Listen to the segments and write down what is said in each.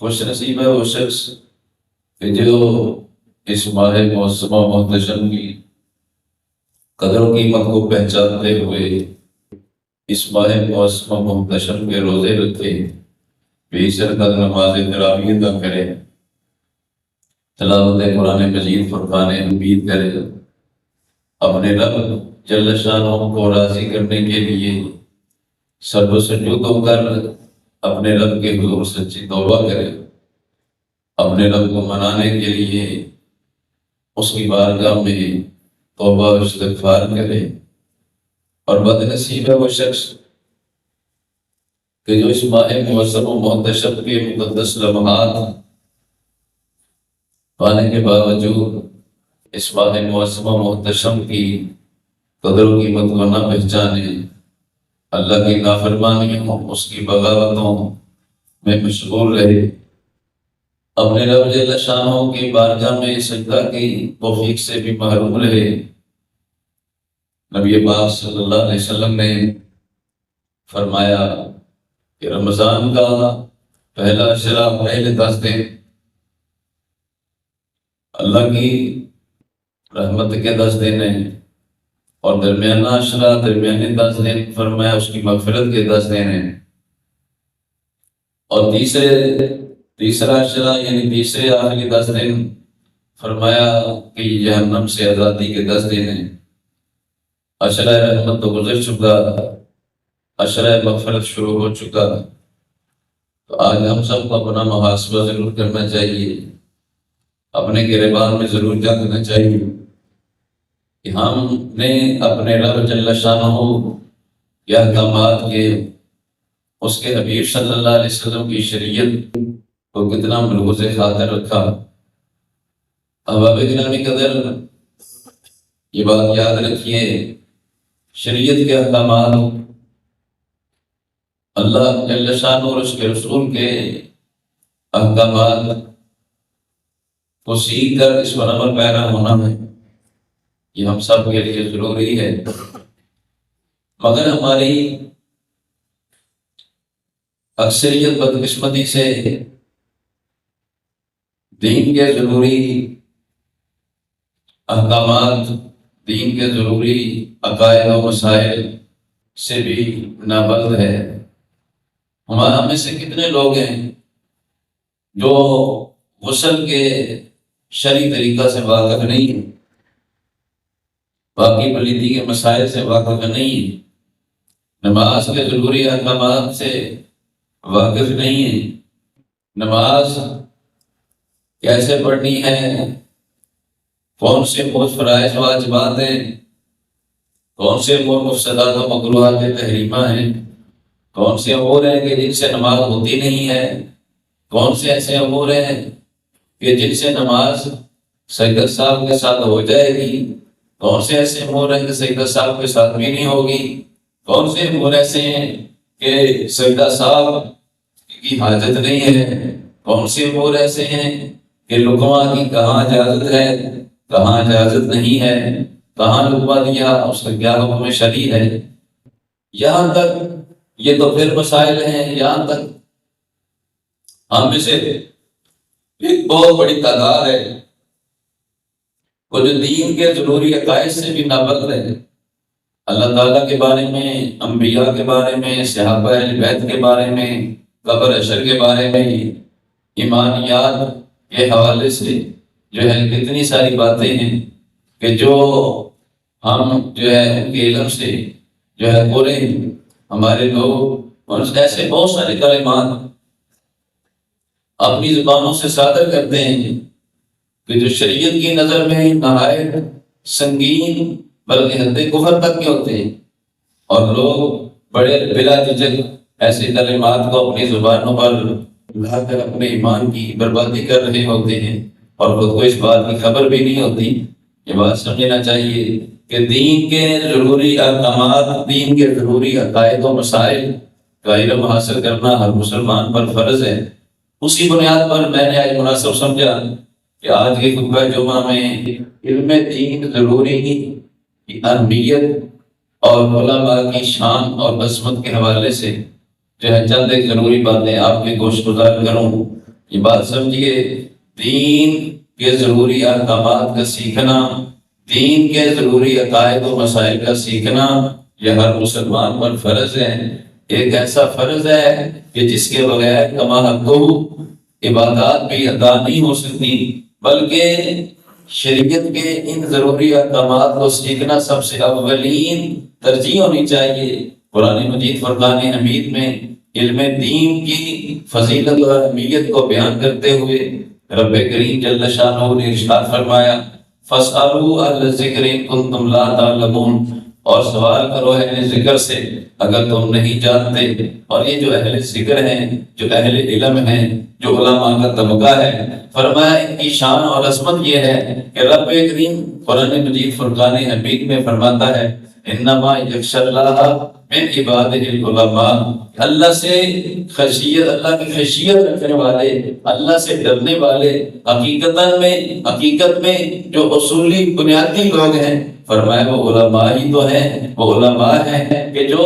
خوش نصیب ہے وہ شخص کہ جو اس ماہ معظمہ محتشم کی قدر و قیمت کو پہچانتے ہوئے اس ماہ معظمہ محتشم کے روزے رکھے، بے شرکت نماز تراویح ادا کرے، تلاوت قرآن مجید فرقان حمید کرے، اپنے رب جل شانہ کو راضی کرنے کے لیے سر و سجود ہو کر اپنے رب کے حضور سچی توبہ کرے، اپنے رب کو منانے کے لیے اس کی بارگاہ میں توبہ و استغفار کرے۔ اور بد نصیب ہے وہ شخص کہ جو اس ماہ معظم و محتشم کے مقدس لمحات پانے کے باوجود اس ماہ معظم و محتشم کی قدر و قیمت کو نہ پہچانے، اللہ کی نافرمانیوں، اس کی بغاوتوں میں مشغول رہے، اپنے رب جل شانہ کی بارگاہ میں سجدہ کی توفیق سے بھی محروم رہے۔ نبی پاک صلی اللہ علیہ وسلم نے فرمایا کہ رمضان کا پہلا عشرہ، پہلے 10 دن اللہ کی رحمت کے 10 دن ہیں، اور درمیانہ عشرہ، درمیانے 10 دن فرمایا اس کی مغفرت کے 10 دن ہیں، اور تیسرا عشرہ یعنی تیسرے آخری 10 دن فرمایا کہ جہنم سے آزادی کے 10 دن ہیں۔ عشرہ رحمت تو گزر چکا، عشرہ مغفرت شروع ہو چکا، تو آج ہم سب کو اپنا محاسبہ ضرور کرنا چاہیے، اپنے گریبان میں ضرور جاننا چاہیے کہ ہم نے اپنے رب جل شانہ کے احکامات کے، اس کے حبیب صلی اللہ علیہ وسلم کی شریعت کو کتنا ملحوظ خاطر رکھا۔ احباب گرامی قدر، یہ بات یاد رکھیے، شریعت کے احکامات اللہ جل شانہ اور اس کے رسول کے احکامات کو سیکھ کر اس پر عمل پیرا ہونا ہے، یہ ہم سب کے لیے ضروری ہے۔ مگر ہماری اکثریت بدقسمتی سے دین کے ضروری احکامات، دین کے ضروری عقائد و مسائل سے بھی نابلد ہے۔ ہمارا میں سے کتنے لوگ ہیں جو غسل کے شرعی طریقہ سے واقف نہیں ہیں، باقی پلیتی کے مسائل سے واقف نہیں ہیں، نماز کے ضروری احکامات سے واقف نہیں ہیں، نماز کیسے پڑھنی ہے، کون سے فرائض واجبات ہیں، کون سے مفسدات و مکروہات تحریمہ ہیں، کون سے امور ہیں کہ جن سے نماز ہوتی نہیں ہے، کون سے ایسے امور ہیں کہ جن سے نماز سجدہ سہو کے ساتھ ہو جائے گی، کون سے ایسے امور ہیں کہ سجدہ سہو کے ساتھ بھی نہیں ہوگی، کون سے امور ایسے ہیں کہ سجدہ سہو کی حاجت نہیں ہے، کون سے امور ایسے ہیں کہ لقمہ کی کہاں اجازت ہے، کہاں اجازت نہیں ہے، کہاں لقمہ دیا اس کا کیا حکم شرعی ہے۔ یہاں تک یہ تو پھر مسائل ہیں، یہاں تک ہم میں سے ایک بہت بڑی تعداد ہے وہ جو دین کے ضروری عقائد سے بھی نابلد ہے، اللہ تعالیٰ کے بارے میں، انبیاء کے بارے میں، صحابہ اہل بیت کے بارے میں، قبر حشر کے بارے میں، ایمانیات کے حوالے سے جو ہے کتنی ساری باتیں ہیں کہ جو ہم جو ہے ان کے علم سے جو ہے پورے ہمارے لوگ ایسے بہت سارے کلمات اپنی زبانوں سے صادر کرتے ہیں کہ جو شریعت کی نظر میں نہایت سنگین بلکہ حد کفر تک کے ہوتے ہیں، اور لوگ بڑے بلا جھجک ایسے کلمات کو اپنی زبانوں پر لا کر اپنے ایمان کی بربادی کر رہے ہوتے ہیں، اور خود کو اس بات کی خبر بھی نہیں ہوتی۔ یہ بات سمجھنا چاہیے کہ دین کے ضروری احکامات، دین کے ضروری عقائد و مسائل کا علم حاصل کرنا ہر مسلمان پر فرض ہے۔ اسی بنیاد پر میں نے آج مناسب سمجھا کہ آج کے خطبہ جمعہ میں علم دین ضروری کی اہمیت اور علماء کی شان اور عظمت کے حوالے سے جو ہے چند ایک ضروری باتیں آپ کے گوش گزار کروں یہ بات سمجھیے، دین کے ضروری احکامات کا سیکھنا، دین کے ضروری عقائد و مسائل کا سیکھنا، یہ ہر مسلمان پر فرض ہے۔ ایک ایسا فرض ہے کہ جس کے بغیر کما حق عبادات بھی ادا نہیں ہو سکتی، بلکہ شریعت کے ان ضروری احکامات کو سیکھنا سب سے اولین ترجیح ہونی چاہیے۔ قرآن مجید فرقان حمید میں علم دین کی فضیلت اور اہمیت کو بیان کرتے ہوئے رب کریم جل شانہ نے ارشاد فرمایا فَاسْأَلُوا أَهْلَ الذِّكْرِ إِن كُنتُمْ لَا تَعْلَمُونَ، اور سوال کرو اہل ذکر سے اگر تم نہیں جانتے۔ اور یہ جو اہل ذکر ہیں، جو اہل علم ہیں، جو علماء کا طبقہ ہے، فرمایا ان کی شان اور عظمت یہ ہے کہ رب کریم قرآن مجید فرقان حمید میں فرماتا ہے انما یخشی اللہ من عبادہ العلماء، اللہ سے خشیت، اللہ کی خشیت رکھنے والے، اللہ سے ڈرنے والے حقیقت میں جو اصولی بنیادی لوگ ہیں، فرمایا وہ علماء ہی تو ہیں، وہ علماء ہیں کہ جو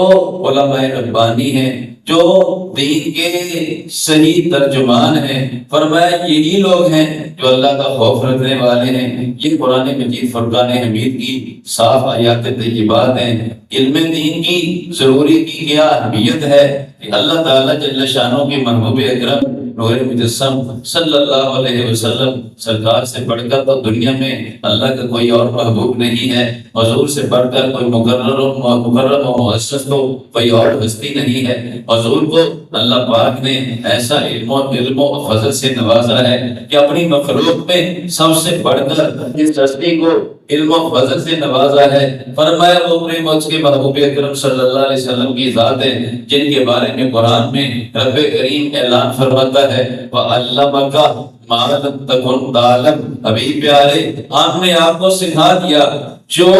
علماء ربانی ہیں، جو دین کے صحیح ترجمان ہیں۔ فرمایا یہی لوگ ہیں جو اللہ کا خوف رکھنے والے ہیں۔ یہ قرآن مجید فرقان حمید کی صاف آیات طیبات ہیں۔ علم دین کی ضروری کی کیا اہمیت ہے کہ اللہ تعالیٰ جل شانہ کی محبوب اکرم نور مجسم صلی اللہ علیہ وسلم سرکار سے بڑھ کر تو دنیا میں اللہ کا کوئی اور محبوب نہیں ہے، حضور سے بڑھ کر کوئی مکرم و معزز تو کوئی اور ہستی نہیں ہے۔ حضور کو اللہ پاک نے ایسا علم و فضل سے نوازا ہے کہ اپنی مخلوق میں سب سے بڑھ کر اس ہستی کو علم و فضل سے نوازا ہے۔ فرمایا وہ اپنے موت کے محبوب اکرم صلی اللہ علیہ وسلم کی ذات ہے جن کے بارے میں قرآن میں رب کریم اعلان فرماتا ہے وَعَلَّمَكَ مَا لَمْ تَكُنْ تَعْلَمْ، ابھی پیارے ہم نے آپ کو سکھا دیا جو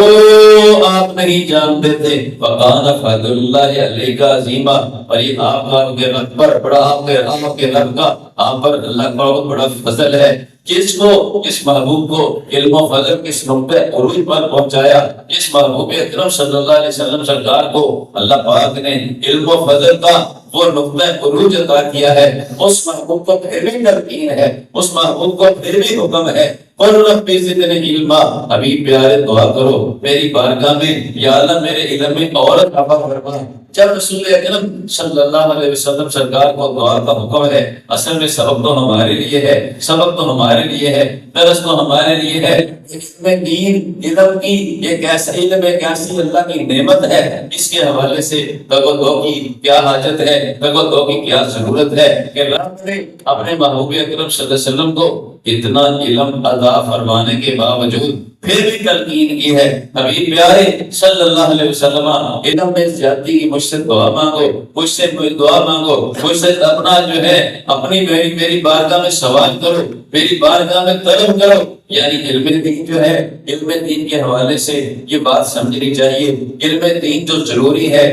آپ نہیں جانتے تھے۔ وَقَانَ فَضْلُ اللَّهِ عَلَيْكَ عَظِيمًا، اور یہ آپ کا کے رب پر بڑا، آپ کے رب کا آپ پر اللہ کا بہت بڑا فضل ہے۔ جس کو اس محبوب کو علم و فضل کس نقطہ عروج پر پہنچایا، جس محبوب اکرم صلی اللہ علیہ وسلم سرکار کو اللہ پاک نے علم و فضل کا وہ نقطہ عروج عطا کیا ہے، اس محبوب کو پھر بھی تلقین ہے، اس محبوب کو پھر بھی حکم ہے قُلْ رَبِّ زِدْنِی عِلْمًا، ابھی پیارے دعا کرو میری بارگاہ میں یا اللہ میرے علم میں اور اضافہ فرما۔ جب رسول اکرم صلی اللہ علیہ وسلم سرکار کو دعا کا حکم ہے، اصل میں سبق تو ہمارے لیے ہے، سبق تو ہمارے لیے ہے، درس تو ہمارے لیے ہے۔ علم دین، علم کی ایک ایسا علم، ایک ایسی اللہ کی نعمت ہے، اس کے حوالے سے دو کی کیا حاجت ہے، دو کی کیا ضرورت ہے کہ رب نے اپنے محبوب اکرم صلی اللہ علیہ وسلم کو اتنا علم عطا فرمانے کے باوجود پھر بھی تلقین کی ہے۔ ابھی پیارے صلی اللہ علیہ وسلم علم میں زیادتی کی مجھ سے دعا مانگو، مجھ سے دعا مانگو، مجھ سے اپنا جو ہے اپنی میری بارگاہ میں سوال کرو، میری بارگاہ میں طلب کرو۔ یعنی علم دین جو ہے، علم دین کے حوالے سے یہ بات سمجھنی چاہیے، علم دین جو ضروری ہے،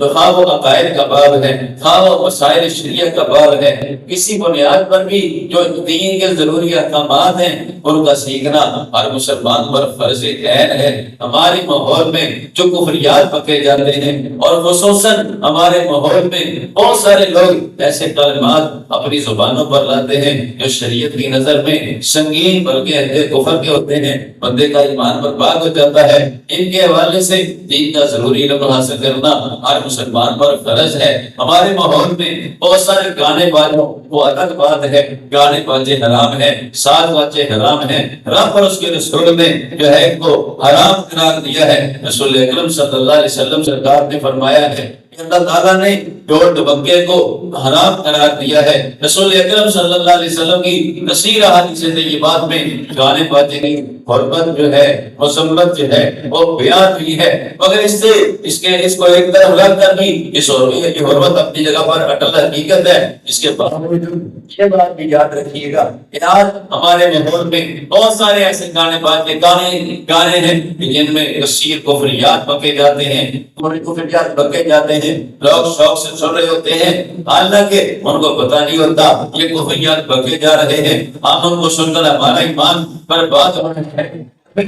خواہ وہ عقائد کا باب ہے، خواہ وہ مسائل شریعت کا باب ہے، کسی بنیاد پر بھی جو دین کے ضروری احکامات ہیں ان کا سیکھنا ہر مسلمان پر فرض عین ہے۔ ہمارے ماحول میں جو کفریات پکے جاتے ہیں اور خصوصاً ہمارے ماحول میں بہت سارے لوگ ایسے کلمات اپنی زبانوں پر لاتے ہیں جو شریعت کی نظر میں سنگین بلکہ کفر کے ہوتے ہیں، بندے کا ایمان برباد ہو جاتا ہے۔ ان کے حوالے سے دین کا ضروری علم حاصل کرنا ہر مسلمان پر فرض ہے۔ ہمارے ماحول میں بہت سارے گانے بازوں وہ الگ بات ہے، گانے بازے حرام ہے، ساز بازے حرام ہے، رب اور اس کے رسول نے جو ہے ان کو حرام قرار دیا ہے۔ رسول اکرم صلی اللہ علیہ وسلم سرکار نے فرمایا ہے اللہ تعالیٰ نے ڈول ڈبکے کو حرام قرار دیا ہے۔ رسول اکرم صلی اللہ علیہ وسلم کی کثیر احادیث طیبات میں گانے باجے کی حرمت جو ہے، مذمت جو ہے وہ بیان ہوئی ہے، مگر اس کو ایک طرف رکھ کر بھی اس حرمت اپنی جگہ پر اٹل حقیقت ہے۔ اس کے باوجود یہ بات بھی یاد رکھیے گا کہ آج ہمارے ماحول میں بہت سارے ایسے گانے ہیں جن میں کثیر کفریات بکے جاتے ہیں، کفریات بکے جاتے ہیں، لوگ شوق سے سن رہے ہوتے ہیں، حالانکہ ان کو پتہ نہیں ہوتا یہ کفریات بکے جا رہے ہیں۔ ہم ان کو سن کر ہمارا ایمان برباد ہو رہا ہے۔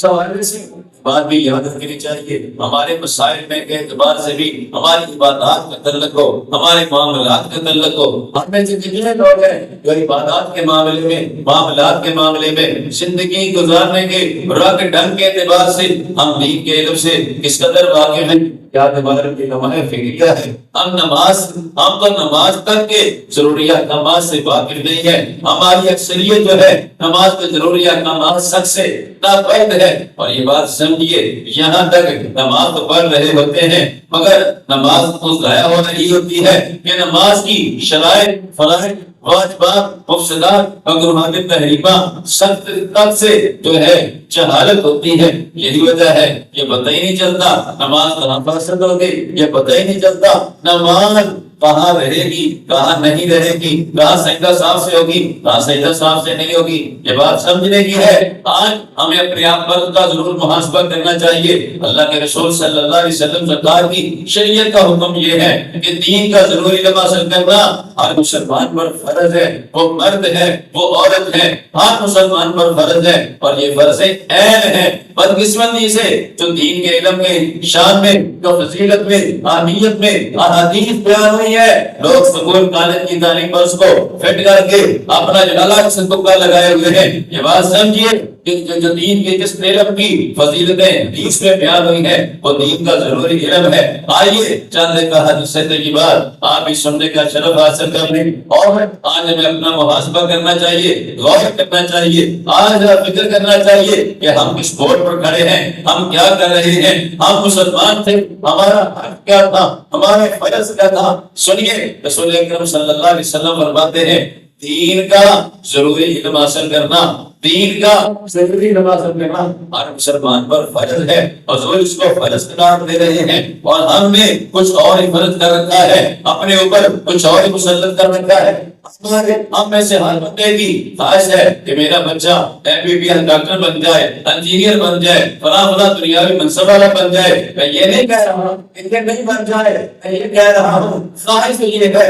سوال سے بات بھی یاد رکھنی چاہیے، ہمارے مسائل میں کے اعتبار سے بھی ہماری عبادات کا تعلق ہو، ہمارے معاملات کا تعلق ہو۔ ہم میں سے کتنے لوگ ہیں جو عبادات کے معاملے میں، معاملات کے معاملے میں، زندگی گزارنے کے رنگ ڈھنگ کے اعتبار سے ہم دین کے علم سے کس قدر واقف ہیں؟ کیا تمہارے کی نماز فکریہ ہے؟ ہم تو نماز تک کے ضروریات نماز سے واقف نہیں ہے۔ ہماری اکثریت جو ہے نماز کے ضروریات نماز سخت سے ناپید ہے، اور یہ بات سمجھیے یہاں تک نماز تو پڑھ رہے ہوتے ہیں مگر نماز تو ضائع ہو رہی ہوتی ہے کہ نماز کی شرائط، فرائض، واجبات، مفسدات، مکروہات، تحریمات سخت تک سے جو ہے جہالت ہوتی ہے۔ یہی وجہ ہے یہ پتہ ہی نہیں چلتا نماز کہاں فاسد ہوگی، یہ پتہ ہی نہیں چلتا نماز کہاں رہے گی، کہاں نہیں رہے گی، کہاں سجدہ صاحب سے ہوگی، کہاں سجدہ صاحب سے نہیں ہوگی۔ یہ بات سمجھنے کی ہے۔ آج ہمیں اپنے آپ پر کا ضرور محاسبہ کرنا چاہیے۔ اللہ کے رسول صلی اللہ علیہ وسلم سرکار کی شریعت کا حکم یہ ہے کہ دین کا ضروری علم حاصل کرنا ہر مسلمان پر فرض ہے، وہ مرد ہے، وہ عورت ہے، ہر مسلمان پر فرض ہے، اور یہ فرض عین ہے۔ بدقسمتی سے جو دین کے علم میں، شان میں، جو فضیلت میں، اہمیت میں احادیث بیان ہوئی ہے، لوگ سکول کالج کی تعلیم پر اس کو فٹ کر کے اپنا جلالہ سے تکا لگائے ہوئے ہیں۔ یہ بات سمجھیے کہ جو دین کے جس علم کی فضیلتیں حدیث میں بیان ہوئی ہیں وہ دین کا ضروری علم ہے۔ آئیے چند ایک حدیث طیبات آپ بھی سننے کا شرف حاصل کر لیں، اور آج ہمیں اپنا محاسبہ کرنا چاہیے، غور کرنا چاہیے، آج فکر کرنا چاہیے کہ ہم کس بورڈ پر کھڑے ہیں، ہم کیا کر رہے ہیں۔ ہم مسلمان تھے، ہمارا حق کیا تھا، ہمارے فرض کیا تھا۔ سنیے رسول اکرم صلی اللہ علیہ وسلم فرماتے ہیں دین کا ضروری علم حاصل کرنا، دین کا ضروری علم حاصل کرنا ہر مسلمان پر فرض ہے، اور جو اس کو فرض قرار دے رہے ہیں، اور ہم نے کچھ اور ہی فرض کر رکھا ہے، اپنے اوپر کچھ اور ہی مسلط کر رکھا ہے۔ ہم میں سے ہر بندے کی خواہش ہے کہ میرا بچہ MBBS ڈاکٹر بن جائے، انجینئر بن جائے، فلاں دنیاوی منصب والا بن جائے۔ میں یہ نہیں کہہ رہا ہوں کہ نہیں بن جائے، میں یہ کہہ رہا ہوں خواہش تو یہ ہے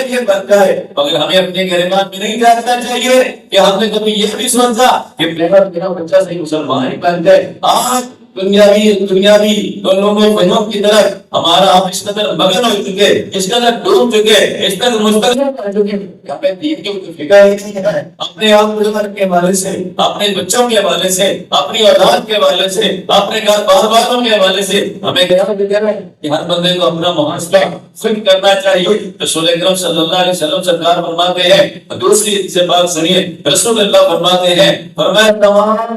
یہ بن جائے، مگر ہمیں اپنے گریبان میں نہیں جاننا چاہیے کہ ہم نے کبھی یہ بھی سوچا کہ میرا بچہ صحیح مسلمان ہی بن جائے۔ آج دنیاوی لوگوں فہموں کی طرف ہمارا ہم اس قدر مگن ہو چکے، اس قدر ڈوب چکے، اس قدر مستقل ہو چکے کہ ہمیں دین کی فکر ہی نہیں ہے۔ اپنے آپ کے حوالے سے، اپنے بچوں کے حوالے سے، اپنی اولاد کے حوالے سے، اپنے گھر بار باروں کے حوالے سے ہمیں کیا فکر ہے کہ ہر بندے کو اپنا محاسبہ خود کرنا چاہیے۔ رسول اکرم صلی اللہ علیہ وسلم سرکار فرماتے ہیں، دوسری سے بات سنیے، رسول اللہ فرماتے ہیں، فرمایا تمام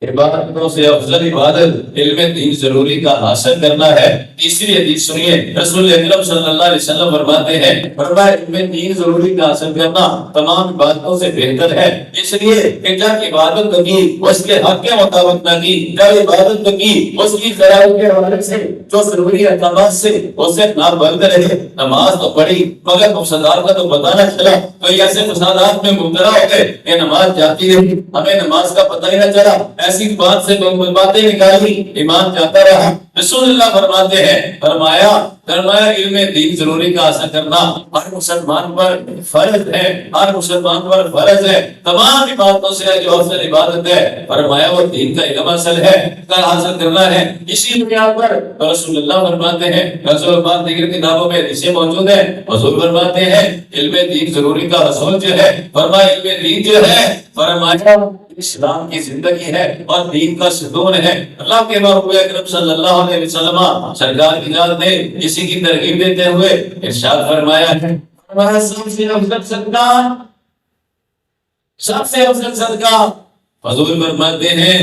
عبادتوں سے افضل عبادت علم دین ضروری کا حاصل کرنا ہے۔ تیسری حدیث سنیے، رسول اکرم صلی اللہ علیہ وسلم فرماتے ہیں، فرمایا علم دین ضروری کا حاصل کرنا تمام عبادتوں سے بہتر ہے، اس لیے کہ جب عبادت کی اس کے حق کے مطابق نہ کی، جب عبادت کی اس کی خیال کے حوالے سے جو ضروری احکامات سے اسے نابلد رہے۔ نماز تو پڑھی مگر مفسدات کا تو پتہ نہ چلا، کوئی ایسے فسادات میں مبتلا ہو گئے کہ نماز جاتی رہی، ہمیں نماز کا پتہ ہی نہ چلا، ایسی بات سے باتیں نکالی، ایمان جاتا رہا۔ رسول اللہ فرماتے ہیں، فرمایا علم دین ضروری کا حاصل کرنا ہر مسلمان پر فرض ہے، ہر مسلمان پر فرض ہے۔ تمام عبادتوں سے جو افضل عبادت ہے، فرمایا وہ دین کا علم حاصل ہے، کا حاصل کرنا ہے۔ اسی بنیاد پر رسول اللہ فرماتے ہیں، رسول پاک دیگر کتابوں میں حدیثیں موجود ہیں، حضور فرماتے ہیں علم دین ضروری کا حصول جو ہے، فرمایا علم دین جو ہے، فرمایا اسلام کی زندگی ہے اور دین کا ستون ہے۔ اللہ کے محبوب اکرم صلی اللہ علیہ وسلم سرکار کی ذات نے اسی کی ترغیب دیتے ہوئے ارشاد فرمایا ہے، ہمارا سب سے افضل صدقہ حضور فرماتے ہیں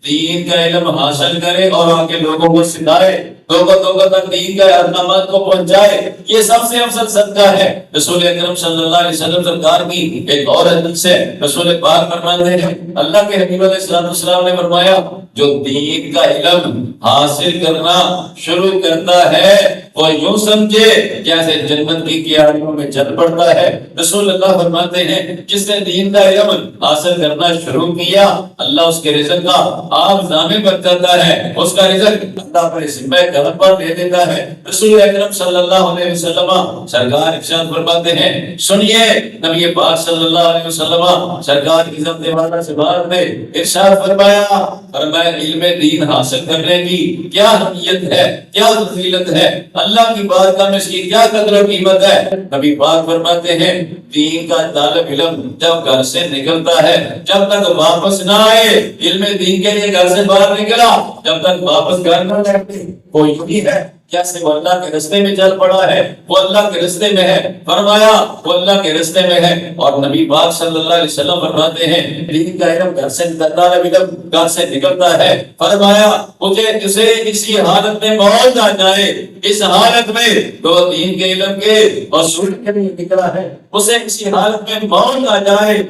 دین کا علم حاصل کرے اور آ کے لوگوں کو سکھائے، لوگوں تک دین کا احکامات کو پہنچائے، یہ سب سے افضل صدقہ ہے۔ رسول اکرم صلی اللہ علیہ وسلم سرکار کی ایک اور حدیث ہے، رسول پاک فرماتے ہیں، اللہ کے حبیب علیہ السلام نے فرمایا جو دین کا علم حاصل کرنا شروع کرتا ہے وہ یوں سمجھے جیسے جنت کی کیاریوں میں چل پڑتا ہے۔ رسول اللہ فرماتے ہیں جس نے دین کا علم حاصل کرنا شروع کیا اللہ اس کے رزق کا آپ ضامن بن جاتا ہے، اس کا رزق اللہ پر ذمہ قدم پر دے دیتا ہے۔ رسول اکرم صلی اللہ علیہ وسلم سرکار ارشاد فرماتے ہیں سنیے نبی پاک صلی اللہ علیہ وسلم سرکار کی عزت والا سے بات میں ارشاد فرمایا علم دین حاصل کرنے کی کیا اہمیت ہے، کیا فضیلت ہے، اللہ کی بارگاہ میں اس کی کیا قدر و قیمت ہے۔ نبی پاک فرماتے ہیں دین کا طالب علم جب گھر سے نکلتا ہے جب تک واپس نہ آئے، علم دین کے لیے گھر سے باہر نکلا جب تک واپس گھر نہ لوٹے، وہ یہی ہے جیسے وہ اللہ کے رستے میں چل پڑا ہے، وہ اللہ کے رستے میں ہے۔ فرمایا وہ اللہ کے رستے میں ہے، اور نبی پاک صلی اللہ علیہ وسلم فرماتے ہیں دین کا علم گھر سے نکلتا ہے، گھر سے نکلتا ہے، فرمایا مجھے اسے اسی حالت میں موت آ جائے، اس حالت میں تو دین کے علم کے اصول کے لیے نکلا ہے، اسے اسی حالت میں موت آ جائے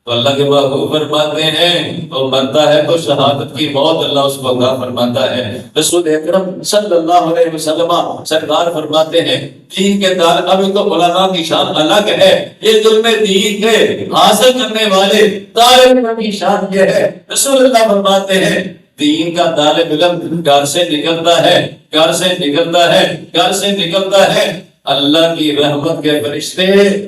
تو اللہ کے محبوب فرماتے ہیں تو مرتا ہے تو شہادت کی موت اللہ اس کو عطا فرماتا ہے۔ رسول اکرم صلی اللہ علیہ وسلم سرکار فرماتے ہیں دین کے طالب ابھی تو علماء کی شان الگ ہے، یہ علم دین کے حاصل کرنے والے طالب علم کی شان یہ ہے۔ رسول اللہ فرماتے ہیں دین کا طالب علم گھر سے نکلتا ہے، گھر سے نکلتا ہے، گھر سے نکلتا ہے، اللہ کی رحمت کے فرشتے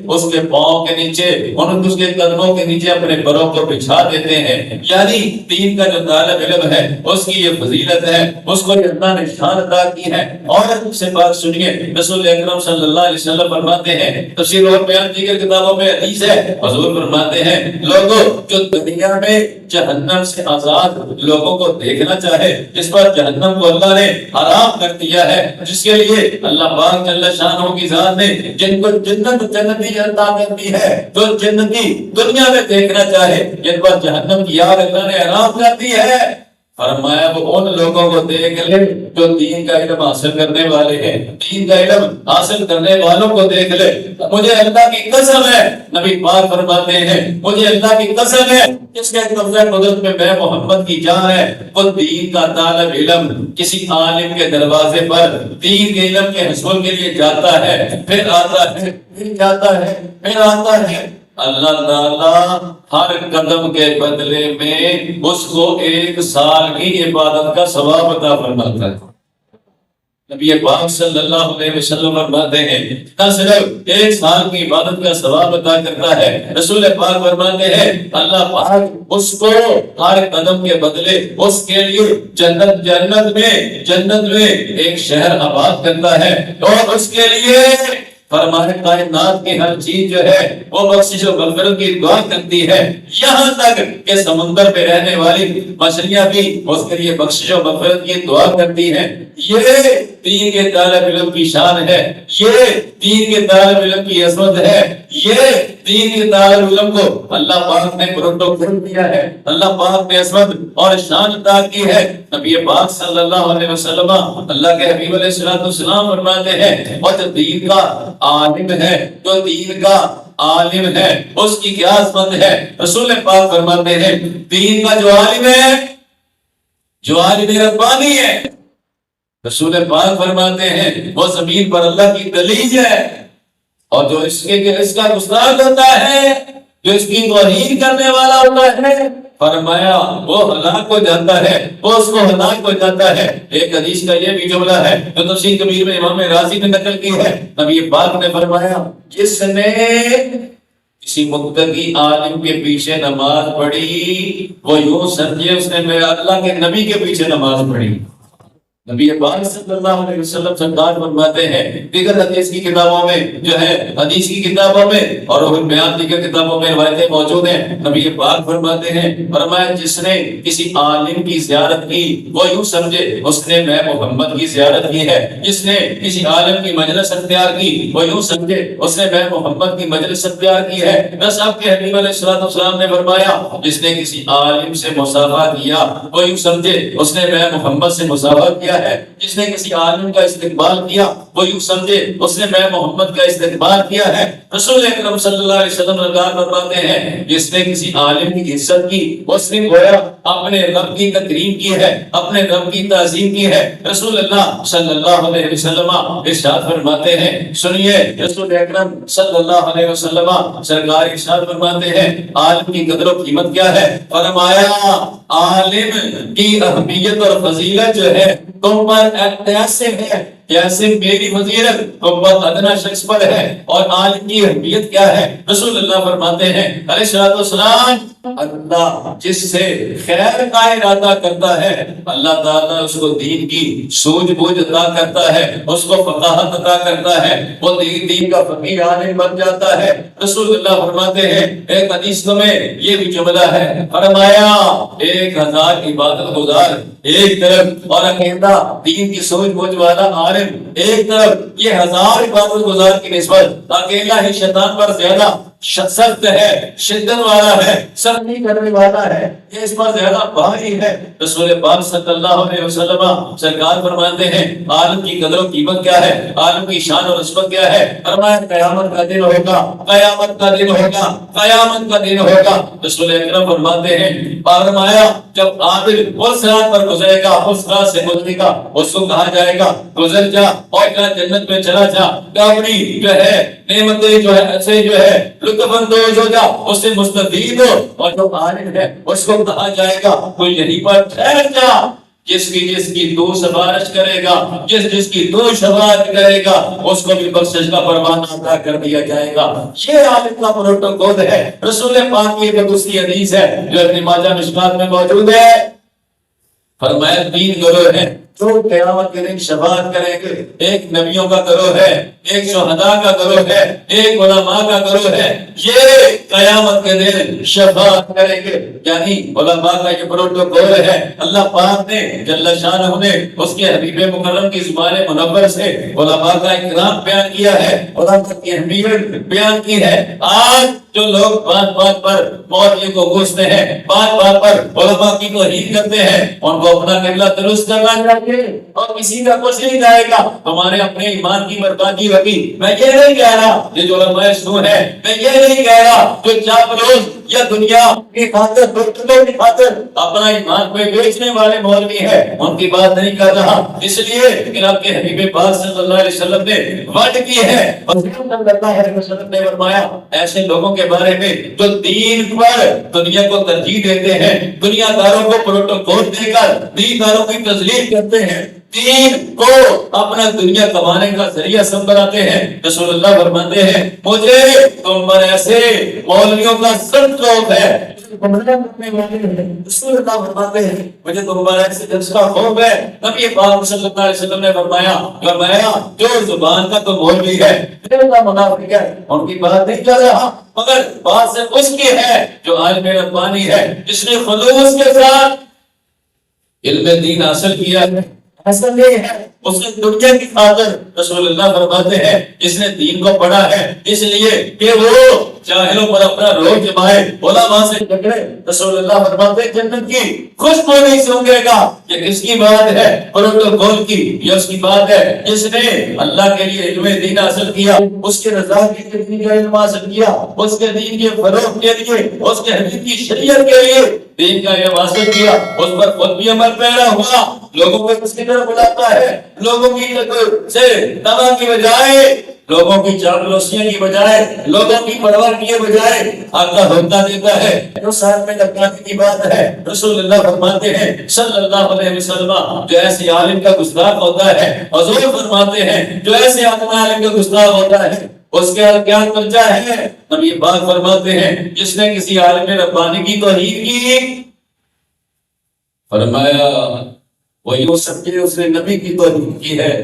اس کے پاؤں کے نیچے اس کے قدموں کے نیچے اپنے پروں کو بچھا دیتے ہیں۔ یعنی دین کا جو طالب علم ہے اس کی یہ فضیلت ہے، اس کو یہ اللہ نے شان عطا کی ہے۔ اور سے بات سنیے رسول اکرم صلی اللہ علیہ وسلم فرماتے ہیں تفسیر اور بیان دیگر کتابوں میں حدیث ہے، حضور فرماتے ہیں لوگوں جو دنیا میں جہنم سے آزاد لوگوں کو دیکھنا چاہے، جس پر جہنم کو اللہ نے حرام کر دیا ہے، جس کے لیے اللہ پاک جل شانہ کی ذات نے جن کو جنتی عطا کرتی ہے، جو جنتی دنیا میں دیکھنا چاہے، جن پر جہنم کی آگ اللہ نے حرام کر دی ہے، فرمایا وہ ان لوگوں کو دیکھ لے جو دین کا علم حاصل کرنے والے ہیں، دین کا علم حاصل کرنے والوں کو دیکھ لے۔ مجھے اللہ کی قسم ہے نبی پاک فرماتے ہیں مجھے اللہ کی قسم ہے جس کے قبضہ قدرت میں میرے محمد کی جان ہے، وہ دین کا طالب علم کسی عالم کے دروازے پر دین کے علم کے حصول کے لیے جاتا ہے، پھر آتا ہے، پھر جاتا ہے، پھر آتا ہے، اللہ تعالیٰ ہر قدم کے بدلے میں اس کو 1 سال کی عبادت کا ثواب عطا فرماتا ہے۔ نبی پاک صلی اللہ علیہ وسلم فرماتے ہیں نہ صرف 1 سال کی عبادت کا ثواب عطا کرتا ہے، رسول پاک فرماتے ہیں اللہ پاک اس کو ہر قدم کے بدلے اس کے لیے جنت میں ایک شہر آباد کرتا ہے، اور اس کے لیے فرمائے کائنات کی ہر چیز جو ہے وہ بخشش و مغفرت کی دعا کرتی ہے، یہاں تک کہ سمندر پہ رہنے والی مچھلیاں بھی اس کے لیے بخشش و مغفرت کی دعا کرتی ہیں۔ یہ دین کے طالب علم کی شان ہے، یہ دین کے طالب علم کی عظمت ہے، یہ دین کے طالب علم کو اللہ پاک نے پروٹوکول دیا ہے، اللہ پاک نے عظمت اور شان عطا کی ہے۔ نبی پاک صلی اللہ علیہ وسلم اللہ کے حبیب علیہ السلام فرماتے ہیں اور جو دین کا عالم ہے، جو دین کا عالم ہے اس کی کیا عظمت ہے۔ رسول پاک فرماتے ہیں دین کا جو عالم ہے، جو عالم ربانی ہے، رسول پاک فرماتے ہیں وہ زمین پر اللہ کی دلیل ہے، اور جو اس کا گستاخ ہوتا ہے، جو اس کی توہین کرنے والا ہوتا ہے، فرمایا وہ ہلاک ہو جاتا ہے، وہ اس کو ہلاک ہو جاتا ہے۔ ایک حدیث کا یہ بھی جملہ ہے جو تفسیر کبیر میں امام رازی نے نقل کی ہے، نبی پاک نے فرمایا جس نے کسی متقی عالم کے پیچھے نماز پڑھی وہ یوں سمجھے اس نے میرے اللہ کے نبی کے پیچھے نماز پڑھی۔ نبی پاک صلی اللہ علیہ وسلم سرکار فرماتے ہیں دیگر حدیث کی کتابوں میں جو ہے حدیث کی کتابوں میں اور روح البیان دیگر کتابوں میں روایتیں موجود ہیں، نبی پاک فرماتے ہیں فرمایا جس نے کسی عالم کی زیارت کی وہ یوں سمجھے اس نے میں محمد کی زیارت کی ہے، جس نے کسی عالم کی مجلس اختیار کی وہ یوں سمجھے اس نے میں محمد کی مجلس اختیار کی ہے۔ بس آپ کے حبیب علیہ السلام نے فرمایا جس نے کسی عالم سے مصافحہ کیا وہ یوں سمجھے اس نے میں محمد سے مصافحہ کیا ہے، جس نے کسی عالم کا استقبال کیا وہ یوں سمجھے اس نے میں محمد کا استقبال کیا ہے۔ رسول اکرم صلی اللہ علیہ وسلم فرماتے ہیں جس نے کسی عالم کی عزت کی اس نے گویا اپنے رب کی تکریم کی ہے، اپنے رب کی تعظیم کی ہے۔ رسول اللہ صلی اللہ علیہ وسلم ارشاد فرماتے ہیں، سنیے رسول اکرم صلی اللہ علیہ وسلم سرکار ارشاد فرماتے ہیں عالم کی قدر و قیمت کیا ہے؟ فرمایا عالم کی اہمیت اور فضیلت جو ہے تم پر ایسے ہے جیسے میری فضیلت قوت ادنا شخص پر ہے، اور عالم کی اہمیت کیا ہے؟ رسول اللہ فرماتے ہیں علیہ الصلوۃ والسلام اللہ جس سے خیر کا ارادہ کرتا ہے اللہ تعالیٰ اس کو دین کی سوجھ بوجھ عطا کرتا ہے، اس کو فقاہت عطا کرتا ہے، وہ دین کا فقیہ عالم بن جاتا ہے۔ رسول اللہ فرماتے ہیں ایک حدیث میں یہ بھی جملہ ہے، فرمایا 1000 عبادت گزار ایک طرف اور اکیلا دین کی سوجھ بوجھ والا عالم ایک طرف، یہ 1000 عبادت گزار کی نسبت اکیلا ہی شیطان پر زیادہ سخت ہے، شدت والا ہے، سختی کرنے والا ہے، یہ اس پر زیادہ بھاری ہے۔ رسول پاک صلی اللہ علیہ وسلم سرکار فرماتے ہیں عالم کی قدر و قیمت کیا ہے، عالم کی شان اور عظمت کیا ہے؟ فرمایا قیامت کا دن ہوگا، قیامت کا دن ہوگا، قیامت کا دن ہوگا۔ رسول اکرم فرماتے ہیں فرمایا جب عابد اس رات پر گزرے گا، اس رات سے گزرے گا، اس کو کہا جائے گا گزر جا اور جنت میں چلا جا، اپنی جو ہے نعمتیں جو ہے ایسے جو ہے لطف اندوز ہو جا، اس سے مستفید ہو، اور جو عالم ہے اس کو کہا جائے گا تو یہیں پر ٹھہر جا، جس کی تو سفارش کرے گا، جس کی تو شفاعت کرے گا اس کو بھی بخشش کا پروانہ عطا کر دیا جائے گا۔ یہ عالم کا پروٹوکول ہے۔ رسول پاک کی ایک دوسری حدیث ہے جو ابن ماجہ مشکات میں موجود ہے، فرمایا 3 گروہ ہیں جو قیامت کے دن شفاعت کریں گے، ایک نبیوں کا گروہ ہے، ایک شہداء کا گروہ ہے، ایک علماء کا گروہ ہے، یہ قیامت کے دن شفاعت کریں گے۔ یعنی علماء کا یہ پروٹوکول ہے، اللہ پاک نے جل شانہ نے اس کے حبیب مکرم کی زبان منور سے علماء کا اکرام بیان کیا ہے، علماء کی اہمیت بیان کی ہے۔ آج جو لوگ بات بات پر مولوی کو گھستے ہیں، بات بات پر علماء کی توہین کرتے ہیں، ان کو اپنا قبلہ درست کرنا چاہیے اور کسی کا کچھ نہیں جائے گا، ہمارے اپنے ایمان کی بربادی ہوگی۔ میں یہ نہیں کہہ رہا یہ جو علماء سو ہے، میں یہ نہیں کہہ رہا جو چاپلوس یا دنیا کی خاطر برتنوں کی خاطر اپنا ایمان پہ بیچنے والے مولوی ہیں، ان کی بات نہیں کر رہا، اس لیے کہ آپ کے حبیب پاک صلی اللہ علیہ وسلم نے وعدہ کی ہے اور صلی اللہ علیہ وسلم نے فرمایا ایسے لوگوں کے بارے میں جو دین پر دنیا کو ترجیح دیتے ہیں، دنیا داروں کو پروٹوکول دے کر دین داروں کی تذلیل کرتے ہیں، دین کو اپنا دنیا کمانے کا ذریعہ سب بناتے ہیں۔ رسول اللہ فرماتے ہیں مجھے تم پر ایسے مولویوں کا سخت خوف ہے، رسول اللہ فرماتے ہیں مجھے تم پر ایسے جس کا خوف ہے۔ نبی پاک صلی اللہ علیہ وسلم نے فرمایا جو زبان کا تو مولوی ہے، دل کا منافق ہے، ان کی بات نہیں کر رہا، مگر بات سے اس کی ہے جو عالم ربانی ہے، جس نے خلوص کے ساتھ علم دین حاصل کیا ہے۔ ایسا نہیں ہے اس نے دنیا کی خاطر، رسول اللہ فرماتے ہیں جس نے دین کو پڑھا ہے اس لیے کہ وہ جاہلوں پر اپنا روح جمائے، علماء سے جھگڑے، رسول اللہ فرماتے ہیں جنت کی خوشبو نہیں سونگے گا۔ یہ کس کی بات ہے؟ پروٹوکول کی۔ یہ اس کی بات ہے جس نے اللہ کے لیے علم دین حاصل کیا، اس کے رضا کے لیے دین کا علم حاصل کیا، اس کے دین کے فروغ کے لیے، اس کے حدیث کی شریعت کے لیے دین کا علم حاصل کیا، اس پر خود بھی عمل پیرا ہوا، لوگوں کو اس کی طرف بلاتا ہے، لوگوں کی سے تباہ کی بجائے، لوگوں کی چاپلوسیاں کی بجائے، لوگوں کی پرواہ کیے بجائے آقا ہوتا دیتا ہے۔ جو ساتھ میں لگانے کی بات ہے، رسول اللہ فرماتے ہیں صلی اللہ علیہ وسلم جو ایسے عالم کا گستاخ ہوتا ہے، حضور فرماتے ہیں جو ایسے عالم کا گستاخ ہوتا ہے اس کے کیا درجہ ہے؟ نبی پاک فرماتے ہیں جس نے کسی عالم ربانی کی توہین کی، فرمایا وہ یوں سمجھے اس نے نبی کی توہین کی ہے،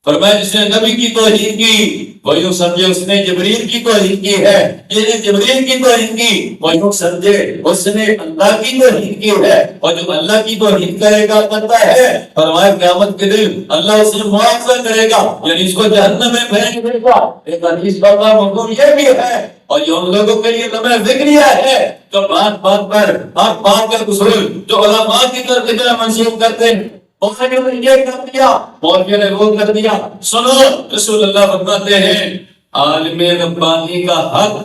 فرمایا جس نے نبی کی توہین کی وہ یوں سمجھے اس نے جبریل کی توہین کی ہے، جس نے جبریل کی توہین کی وہ یوں سمجھے اس نے اللہ کی توہین کی ہے، اور جو اللہ کی توہین کرے گا کرتا ہے، فرمایا قیامت کے دن اللہ اس سے معاوضہ کرے گا، یعنی اس کو جہنم میں پھینک دے گا۔ ایک حدیث کا مفہوم یہ بھی ہے، اور یہ ان لوگوں کے لیے لمحہ ذکریہ ہے جو بات بات پر حق بات کا قصور جو علماء کی طرف اتنا منسوخ کرتے ہیں، مولوی نے یہ کر دیا، مولوی نے وہ کر دیا۔ سنو، رسول اللہ فرماتے ہیں عالم ربانی کا حق،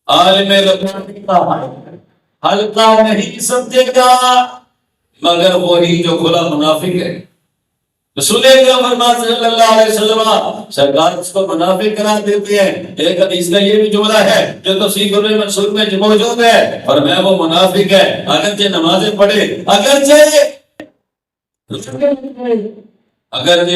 عالم ربانی کا حق ہلکا نہیں سمجھے گا مگر وہی جو کھلا منافق ہے۔ رسول اکرم فرماتے صلی اللہ علیہ وسلم سرکار اس کو منافق قرار دیتے ہیں۔ ایک حدیث کا یہ بھی جملہ ہے جو تفسیر منصور میں موجود ہے، اور میں وہ منافق ہے اگرچہ نمازیں پڑھے، اگرچہ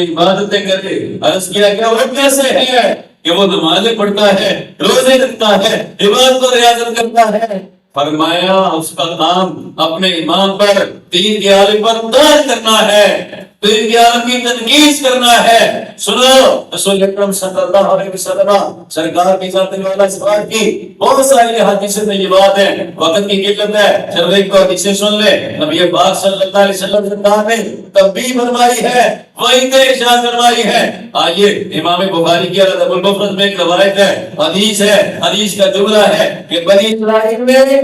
عبادتیں کرے۔ عرض کیا کہ وہ کیسے ہے کہ وہ نمازیں پڑھتا ہے، روزے رکھتا ہے، عبادت و ریاضت کرتا ہے؟ فرمایا اس کا کام اپنے امام پر، دین کے عالم پر تاج کرنا ہے، دین کے عالم کی تنقید کرنا ہے۔ سنو، رسول اکرم صلی اللہ علیہ وسلم سرکار کی ذات والا اس بات کی بہت ساری حدیثیں طیبات ہیں، وقت کی قلت ہے، چل ایک کو حدیثیں سن لے۔ نبی پاک صلی اللہ علیہ وسلم سرکار نے تنبیہ فرمائی ہے، وعید ارشاد فرمائی ہے۔ آئیے امام بخاری کی الادب المفرد میں ایک روایت ہے، حدیث ہے، حدیث کا جملہ ہے کہ بنی اسرائیل میں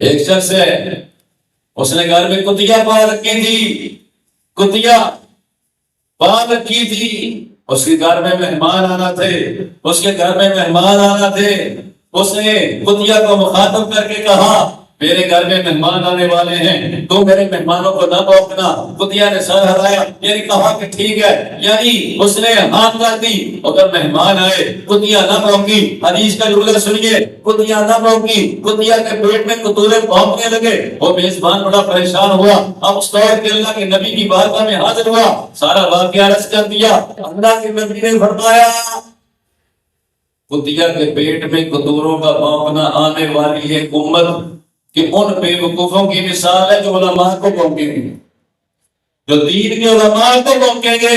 ایک شخص ہے، اس نے گھر میں کتیا پال رکھی تھی، کتیا پال رکھی تھی۔ اس کے گھر میں مہمان آنا تھے، اس کے گھر میں مہمان آنا تھے۔ اس نے کتیا کو مخاطب کر کے کہا میرے گھر میں مہمان آنے والے ہیں، تو میرے مہمانوں کو نہ بھونکنا۔ کتیا نے سر ہلایا، یعنی کہا کہ ٹھیک ہے، یعنی اس نے ہاں کر دی۔ اگر مہمان آئے کتیا نہ بھونکی، حدیث کا جملہ سنیے، کتیا نہ بھونکی، کتیا کے پیٹ میں کتورے بھونکنے لگے۔ وہ میزبان بڑا پریشان ہوا، اب اس طور کے اللہ کے نبی کی بارگاہ میں حاضر ہوا، سارا واقعہ عرض کر دیا۔ اللہ کے نبی نے فرمایا کتیا کے پیٹ میں کتوروں کا بھونکنا آنے والی ایک امت کہ ان بے وقوفوں کی مثال ہے جو علماء کو بھونکیں گے، جو دین کے علماء کو بھونکیں گے۔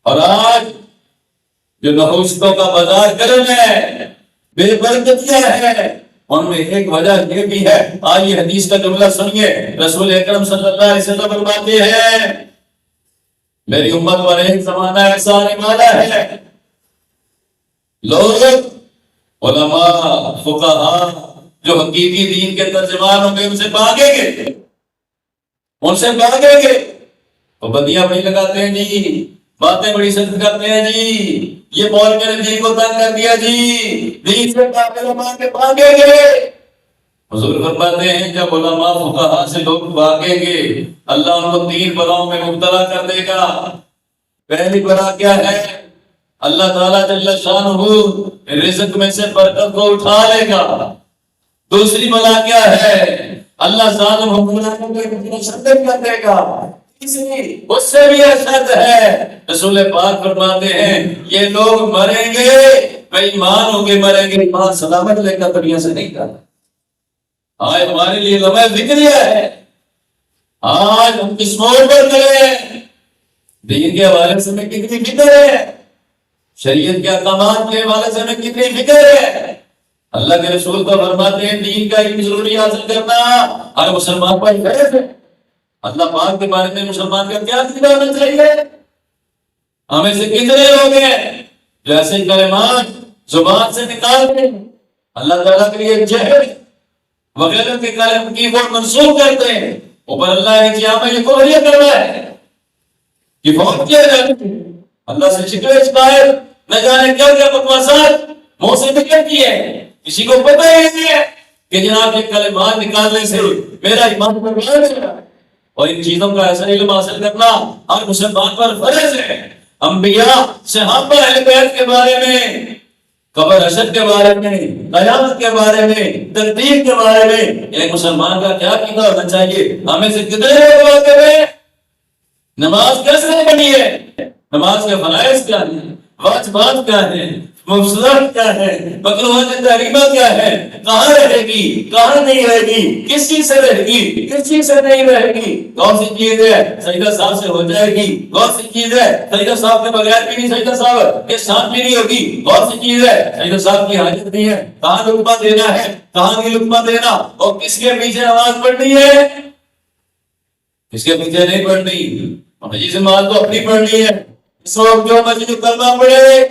اور آج جو نحوستوں کا بازار گرم ہے، بے برکتیاں ہے، ان میں ایک وجہ یہ بھی ہے۔ آئیے حدیث کا جملہ سنیے، رسول اکرم صلی اللہ علیہ وسلم فرماتے ہیں میری امت پر ایک زمانہ ایسا آنے والا ہے، لوگ علماء فقہاء جو حقیقی دین کے ترجمان ہوں گے ان سے بھاگیں گے، ان سے بھاگیں گے۔ تو بدیاں بڑی لگاتے ہیں جی، باتیں بڑی سخت کرتے ہیں جی، یہ مولوی نے دین کو تنگ کر دیا جی، دین سے علماء کے بھاگیں گے۔ حضور فرماتے ہیں جب علماء فقہاء سے لوگ بھاگیں گے اللہ ان کو تین بلاؤں میں مبتلا کر دے گا۔ پہلی بلا کیا ہے؟ اللہ تعالیٰ جل شانہ رزق میں سے برکت کو اٹھا لے گا۔ دوسری بلا کیا ہے؟ اللہ ظالم حکمرانوں کو شدت کر دے گا۔ تیسری اس سے بھی اشد ہے، رسول پاک فرماتے ہیں یہ لوگ مریں گے بے ایمان ہوں گے، مریں گے ایمان سلامت لے کر دنیا سے نہیں جانا۔ آج ہمارے لیے لمحہ ذکریہ ہے، آج ہم کس موڑ پر کھڑے ہیں، دین کے حوالے سے ہمیں کتنی فکر ہے، شریعت کے احکامات کے حوالے سے ہمیں کتنی فکر ہے۔ اللہ کے رسول کو فرماتے ہیں دین کا علم ضروری حاصل کرنا ہر مسلمان پر فرض ہے۔ اللہ پاک کے بارے میں مسلمان کا کیا عقیدہ ہونا چاہیے؟ ہمیں سے کتنے لوگ ہیں جو ایسے کلمات زبان سے نکالتے ہیں اللہ تعالیٰ کے لیے جہر وغیرہ کے کلم کی وہ منسوخ کرتے ہیں، اوپر اللہ نے کیا ہمیں یہ کوریہ کرنا ہے کہ بہت کیا جاتے ہیں، اللہ سے شکوے شکایت نہ جانے کیا کیا بکواسات منہ سے نکل کی ہے، کسی کو پتہ ہی نہیں ہے کہ جناب یہ کلمات نکالنے سے میرا ایمان برباد ہے۔ اور ان چیزوں کا ایسا علم حاصل کرنا ہر مسلمان پر فرض ہے۔ انبیاء صحابہ اہل بیت کے بارے میں، قبر حشر کے بارے میں، قیامت کے بارے میں، تقدیر کے بارے میں ایک مسلمان کا کیا عقیدہ ہونا چاہیے؟ ہمیں سے کتنے لوگ واقع ہیں نماز کیسے بنی ہے، نماز کے فرائض کیا ہیں، واجبات کیا ہیں، مفسدات کیا ہے، مکروہات تحریمہ کیا ہے، کہاں رہے گی، کہاں نہیں رہے گی، کس چیز سے رہے گی، کس چیز سے نہیں رہے گی، کون سی چیز ہے سجدہ صاحب سے ہو جائے گی، کون سی چیز ہے سجدہ صاحب کے بغیر بھی نہیں سجدہ صاحب کے ساتھ بھی نہیں ہوگی، کون سی چیز ہے سجدہ صاحب کی حاجت نہیں ہے، کہاں لقمہ دینا ہے، کہاں کی لقمہ دینا، اور کس کے پیچھے نماز پڑھنی ہے، کس کے پیچھے نہیں پڑھنی، مسجد سے نماز تو اپنی پڑھنی ہے۔ اس وقت جو مسجد کلمہ پڑھے،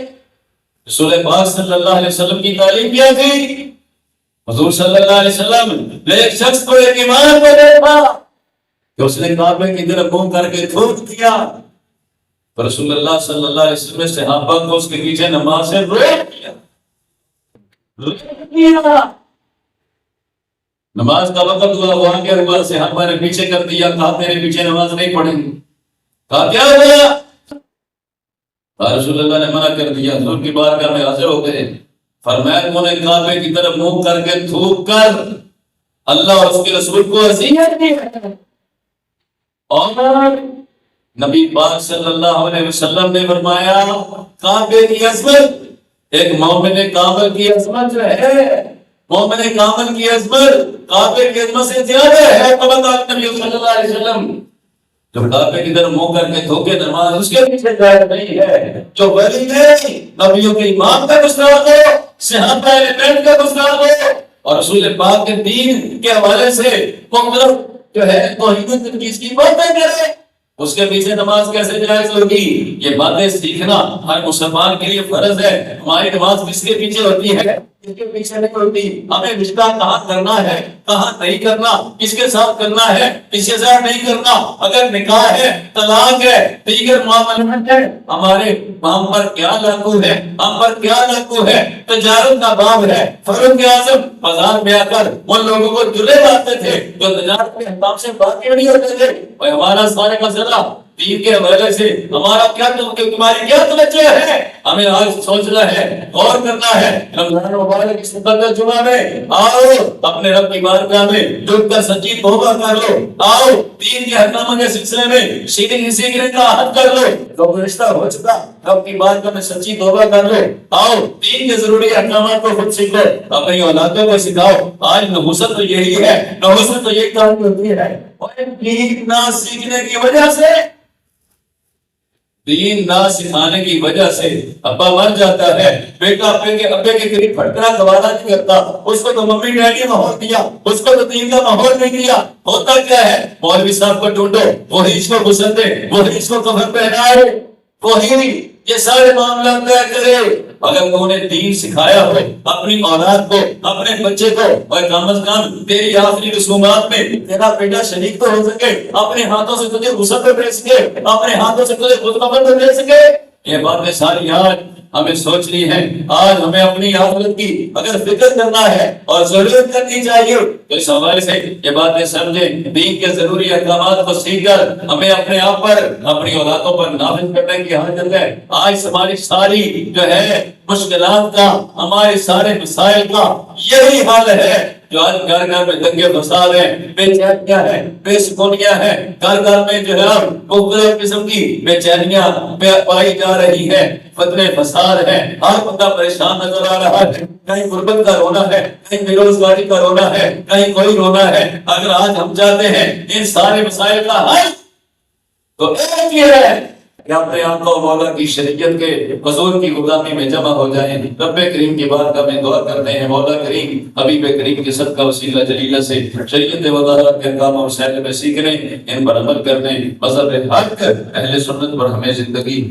رسول پاک صلی اللہ علیہ وسلم کی تعلیم کیا تھی؟ حضور صلی اللہ علیہ وسلم نے ایک شخص کو ایک ایمان کو دیکھا، کہ اس نے کعبے کی طرف منہ کر کے تھوک دیا، رسول اللہ صلی اللہ علیہ وسلم نے صحابہ کو اس کے پیچھے نماز سے روک دیا۔ نماز کا وقت ہوا، وہاں کے ہوا، صحابہ نے پیچھے کر دیا، کہا تیرے پیچھے نماز نہیں پڑھیں گے۔ کہا کیا ہوا؟ رسول اللہ نے منع کر دیا، حضور کی بارگاہ میں حاضر ہو گئے، فرمایا انہوں نے کعبے کی طرف منہ کر کے تھوک کر اللہ اور اس کے رسول کو اذیت دی ہے، اور نبی پاک صلی اللہ علیہ وسلم نے فرمایا کعبے کی عظمت، ایک مومن کعبہ کی عظمت جو ہے، مومن کامل کی عظمت کعبے کی عظمت سے زیادہ ہے۔ نبی صلی اللہ علیہ وسلم جو کعبے کی طرف منہ کر کے دھوکے نماز اس کے پیچھے جائز نہیں ہے، جو ولی نہیں نبیوں کے امام کا گستاخ ہو، صحابہ بیت کا گستاخ ہو، اور رسول پاک کے دین کے حوالے سے مختلف جو ہے توحید تنقید کی باتیں کرے، اس کے پیچھے نماز کیسے جائز ہوگی؟ یہ باتیں سیکھنا ہر مسلمان کے لیے فرض ہے۔ ہماری نماز کس کے پیچھے ہوتی ہے؟ کس کے پیچھے نہیں ہوتی؟ ہمیں رشتہ کہاں کرنا ہے، کہاں نہیں کرنا، کس کے ساتھ کرنا ہے، کس کے ساتھ نہیں کرنا، اگر نکاح ہے، طلاق ہے، دیگر معاملات ہے، ہمارے ہم پر کیا لاگو ہے، ہم پر کیا لاگو ہے۔ تجارت کا باب ہے، فاروق اعظم بازار میں آ کر ان لوگوں کو دلے لاتے تھے جو تجارت کے حساب سے باقی نہیں ہوتے تھے، اور ہمارا سارے مسئلہ دین کے حوالے سے ہمارا کیا تمہاری کیا توجہ ہے، ہمیں آج سوچنا ہے، غور کرنا ہے۔ رمضان مبارک اس مقدس جمعہ میں آؤ اپنے رب کی بارگاہ میں جھک کر سچی توبہ کر لو، آؤ دین کے احکاموں کے سلسلے میں سیکھنے کا عہد کر لو، جو گزشتہ ہو چکا رب کی بارگاہ میں سچی توبہ کر لو، آؤ دین کے ضروری احکامات کو خود سیکھو، اپنی اولادوں کو سکھاؤ۔ آج نحوست تو یہی ہے، نحوست تو یہی کام ہوتی ہے، اور دین نہ سیکھنے کی وجہ سے، دین نہ سکھانے کی وجہ سے ابا مر جاتا ہے، بیٹا ابے کے قریب پھٹکنا گوارا نہیں کرتا، اس کو تو ممی ڈیڈی نے ماحول دیا، اس کو تو دین کا ماحول نہیں دیا۔ ہوتا کیا ہے؟ مولوی صاحب کو ڈھونڈو، وہی اس کو غسل دے، وہی اس کو کفن پہنائے، وہی یہ سارے معاملات طے کرے۔ اگر انہوں نے دین سکھایا ہو اپنی اولاد کو، اپنے بچے کو، اور کم از کم تیری آخری رسومات میں تیرا بیٹا شریک تو ہو سکے، اپنے ہاتھوں سے تجھے غسل پہ بھیج سکے، اپنے ہاتھوں سے تجھے خود کفن پہ بھیج سکے، یہ باتیں ساری آج ہمیں سوچنی ہے۔ آج ہمیں اپنی آخرت کی اگر فکر کرنا ہے اور ضرورت کرنی چاہیے تو اس حوالے سے یہ باتیں سمجھیں، دین کے ضروری احکامات کو سیکھ کر ہمیں اپنے آپ پر، اپنی اولادوں پر نافذ کرنے کی حاجت ہے۔ آج ہماری ساری جو ہے مشکلات کا، ہمارے سارے مسائل کا یہی حال ہے، جو آج گھر گھر میں دنگے فساد ہیں، بے چینیاں ہیں، بے سکونیاں ہیں، گھر گھر میں جو ہے مختلف قسم کی بے چینیاں پائی جا رہی ہیں، فتنے فساد ہیں، ہر بندہ پریشان نظر آ رہا ہے، کہیں غربت کا رونا ہے، کہیں بے روزگاری کا رونا ہے، کہیں کوئی رونا ہے۔ اگر آج ہم چاہتے ہیں ان سارے مسائل کا حل تو ایک ہی ہے کہ اپنے آپ کو مولا کی شریعت کے حضور کی غلامی میں جمع ہو جائیں، رب کریم کی بارگاہ میں دعا کرتے ہیں مولا کریم حبیب کریم کے صدقہ وسیلہ جلیلہ سے شریعت وضاحت کے احکام اور مسائل میں سیکھنے، ان پر عمل کرنے، مذہب حق اہل سنت پر ہمیں زندگی